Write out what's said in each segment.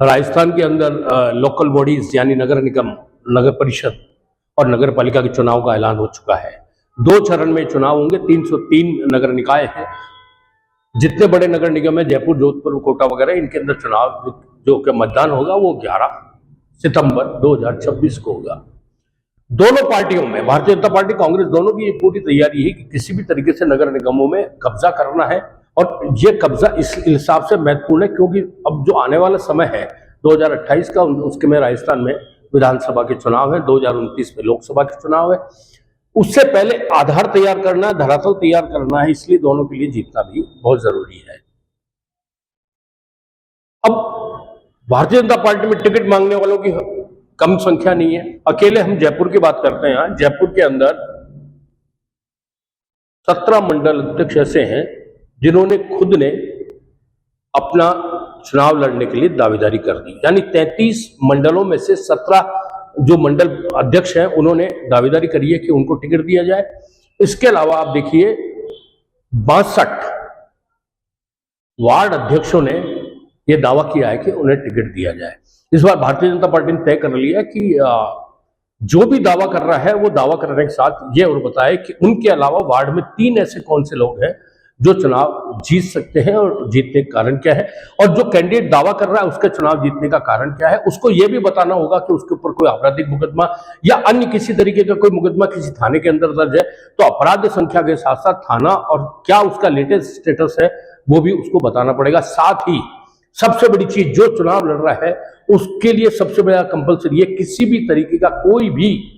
राजस्थान के अंदर local bodies यानी नगर निगम, नगर परिषद और नगर पालिका के चुनाव का ऐलान हो चुका है। 2 चरण में चुनाव होंगे। 303 नगर निकाय हैं। जितने बड़े नगर निगम है, जयपुर, जोधपुर, कोटा वगैरह, इनके अंदर चुनाव जो कि मतदान होगा वो 11 सितंबर 2026 को होगा। दोनों पार्टियों में, भारतीय जनता पार्टी, कांग्रेस, दोनों की ये पूरी तैयारी है कि किसी भी तरीके से नगर निगमों में कब्जा करना है। और ये कब्जा इस हिसाब से महत्वपूर्ण है क्योंकि अब जो आने वाला समय है 2028 का, उसके में राजस्थान में विधानसभा के चुनाव है, 2029 में लोकसभा के चुनाव है। उससे पहले आधार तैयार करना है, धरातल तैयार करना है, इसलिए दोनों के लिए जीतना भी बहुत जरूरी है। अब भारतीय जनता पार्टी में टिकट मांगने वालों की कम संख्या नहीं है। अकेले हम जयपुर की बात करते हैं। यहाँ जयपुर के अंदर 17 मंडल अध्यक्ष ऐसे हैं जिन्होंने खुद ने अपना चुनाव लड़ने के लिए दावेदारी कर दी। यानी 33 मंडलों में से 17 जो मंडल अध्यक्ष हैं उन्होंने दावेदारी करी है कि उनको टिकट दिया जाए। इसके अलावा आप देखिए 62 वार्ड अध्यक्षों ने यह दावा किया है कि उन्हें टिकट दिया जाए। इस बार भारतीय जनता पार्टी ने तय कर लिया कि जो भी दावा कर रहा है वो दावा करने के साथ ये और बताए कि उनके अलावा वार्ड में 3 ऐसे कौन से लोग हैं जो चुनाव जीत सकते हैं और जीतने का कारण क्या है, और जो कैंडिडेट दावा कर रहा है उसके चुनाव जीतने का कारण क्या है। उसको यह भी बताना होगा कि उसके ऊपर कोई आपराधिक मुकदमा या अन्य किसी तरीके का कोई मुकदमा किसी थाने के अंदर दर्ज है तो अपराध संख्या के साथ साथ थाना और क्या उसका लेटेस्ट स्टेटस है वो भी उसको बताना पड़ेगा। साथ ही सबसे बड़ी चीज, जो चुनाव लड़ रहा है उसके लिए सबसे बड़ा कंपल्सरी है, किसी भी तरीके का कोई भी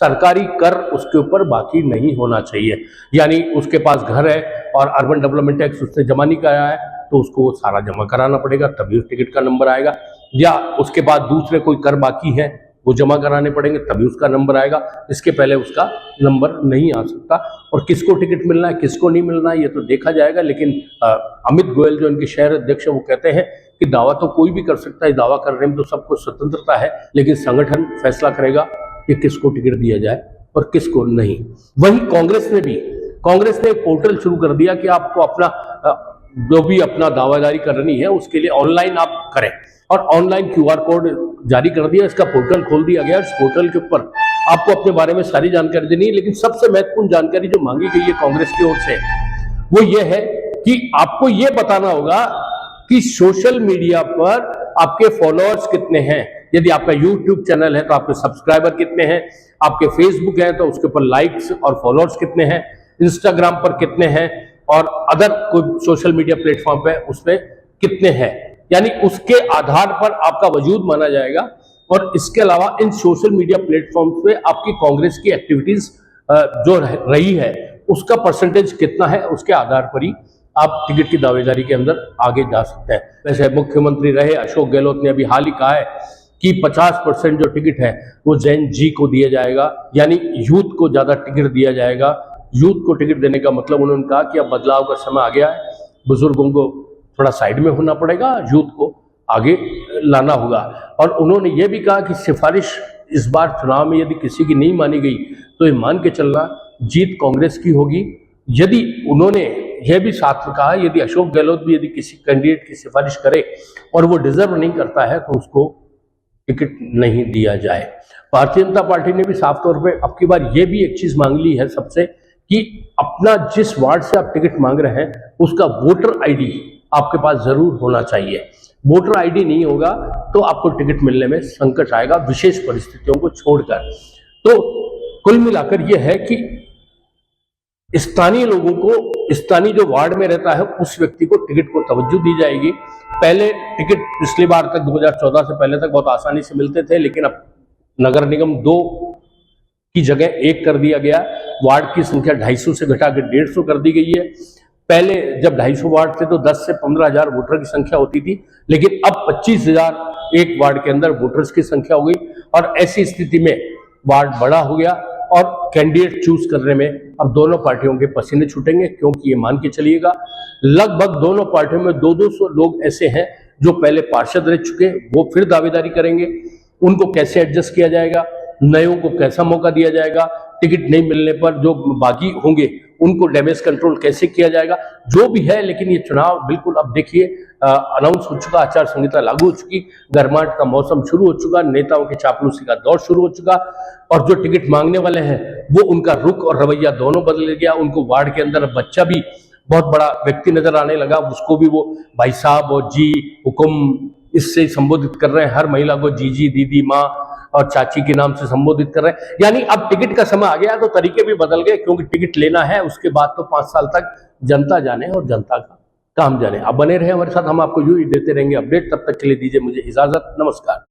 सरकारी कर उसके ऊपर बाकी नहीं होना चाहिए। यानी उसके पास घर है और अर्बन डेवलपमेंट टैक्स उसने जमा नहीं कराया है तो उसको वो सारा जमा कराना पड़ेगा, तभी उस टिकट का नंबर आएगा। या उसके बाद दूसरे कोई कर बाकी है वो जमा कराने पड़ेंगे तभी उसका नंबर आएगा। इसके पहले उसका नंबर नहीं आ सकता। और किसको टिकट मिलना है किसको नहीं मिलना है ये तो देखा जाएगा। लेकिन अमित गोयल जो इनके शहर अध्यक्ष है वो कहते हैं कि दावा तो कोई भी कर सकता है, दावा करने में तो सबको स्वतंत्रता है, लेकिन संगठन फैसला करेगा कि किसको टिकट दिया जाए और किसको नहीं। वहीं कांग्रेस ने एक पोर्टल शुरू कर दिया कि आपको अपना जो भी अपना दावेदारी करनी है उसके लिए ऑनलाइन आप करें, और ऑनलाइन QR कोड जारी कर दिया। इसका पोर्टल खोल दिया गया। इस पोर्टल के ऊपर आपको अपने बारे में सारी जानकारी देनी है। लेकिन सबसे महत्वपूर्ण जानकारी जो मांगी गई है कांग्रेस की ओर से वो ये है कि आपको ये बताना होगा कि सोशल मीडिया पर आपके फॉलोअर्स कितने हैं। यदि आपका YouTube चैनल है तो आपके सब्सक्राइबर कितने हैं, आपके फेसबुक है तो उसके ऊपर लाइक्स और फॉलोअर्स कितने हैं, इंस्टाग्राम पर कितने हैं और अदर कोई सोशल मीडिया प्लेटफॉर्म पे उस पर कितने हैं। यानी उसके आधार पर आपका वजूद माना जाएगा। और इसके अलावा इन सोशल मीडिया प्लेटफॉर्म्स पे आपकी कांग्रेस की एक्टिविटीज जो रही है उसका परसेंटेज कितना है, उसके आधार पर ही आप टिकट की दावेदारी के अंदर आगे जा सकते हैं। वैसे मुख्यमंत्री रहे अशोक गहलोत ने अभी हाल ही कहा है कि 50% जो टिकट है वो जैन जी को दिया जाएगा, यानी यूथ को ज्यादा टिकट दिया जाएगा। यूथ को टिकट देने का मतलब उन्होंने कहा कि अब बदलाव का समय आ गया है, बुजुर्गों को थोड़ा साइड में होना पड़ेगा, यूथ को आगे लाना होगा। और उन्होंने ये भी कहा कि सिफारिश इस बार चुनाव में यदि किसी की नहीं मानी गई तो ये मान के चलना जीत कांग्रेस की होगी। यदि उन्होंने यह भी साथ में कहा यदि अशोक गहलोत भी यदि किसी कैंडिडेट की सिफारिश करे और वो डिजर्व नहीं करता है तो उसको टिकट नहीं दिया जाए। भारतीय जनता पार्टी ने भी साफ तौर पे अब की बार ये भी एक चीज मांग ली है सबसे कि अपना जिस वार्ड से आप टिकट मांग रहे हैं उसका वोटर ID आपके पास जरूर होना चाहिए। वोटर ID नहीं होगा तो आपको टिकट मिलने में संकट आएगा, विशेष परिस्थितियों को छोड़कर। तो कुल मिलाकर यह है कि स्थानीय लोगों को, स्थानीय जो वार्ड में रहता है उस व्यक्ति को टिकट को तवज्जो दी जाएगी। पहले टिकट पिछली बार तक 2014 से पहले तक बहुत आसानी से मिलते थे, लेकिन अब नगर निगम 2 की जगह 1 कर दिया गया। वार्ड की संख्या 250 से घटाकर 150 कर दी गई है। पहले जब 250 वार्ड थे तो 10 से 15,000 वोटर की संख्या होती थी, लेकिन अब 25,000 एक वार्ड के अंदर वोटर्स की संख्या हो गई। और ऐसी स्थिति में वार्ड बड़ा हो गया और कैंडिडेट चूज करने में अब दोनों पार्टियों के पसीने छूटेंगे, क्योंकि ये मान के चलिएगा लगभग दोनों पार्टियों में 200 लोग ऐसे हैं जो पहले पार्षद रह चुके, वो फिर दावेदारी करेंगे। उनको कैसे एडजस्ट किया जाएगा, नयों को कैसा मौका दिया जाएगा, टिकट नहीं मिलने पर जो बागी होंगे उनको डैमेज कंट्रोल कैसे किया जाएगा, जो भी है। लेकिन ये चुनाव बिल्कुल अब देखिए अनाउंस हो चुका, आचार संहिता लागू हो चुकी, गर्माहट का मौसम शुरू हो चुका, नेताओं की चापलूसी का दौर शुरू हो चुका, और जो टिकट मांगने वाले हैं वो उनका रुख और रवैया दोनों बदल गया। उनको वार्ड के अंदर बच्चा भी बहुत बड़ा व्यक्ति नजर आने लगा, उसको भी वो भाई साहब और जी हुकुम इससे संबोधित कर रहे हैं, हर महिला को जीजी, दीदी, माँ और चाची के नाम से संबोधित कर रहे हैं। यानी अब टिकट का समय आ गया तो तरीके भी बदल गए, क्योंकि टिकट लेना है, उसके बाद तो 5 साल तक जनता जाने और जनता का काम जाने। आप बने रहे हमारे साथ, हम आपको यूं ही देते रहेंगे अपडेट। तब तक के लिए दीजिए मुझे इजाजत, नमस्कार।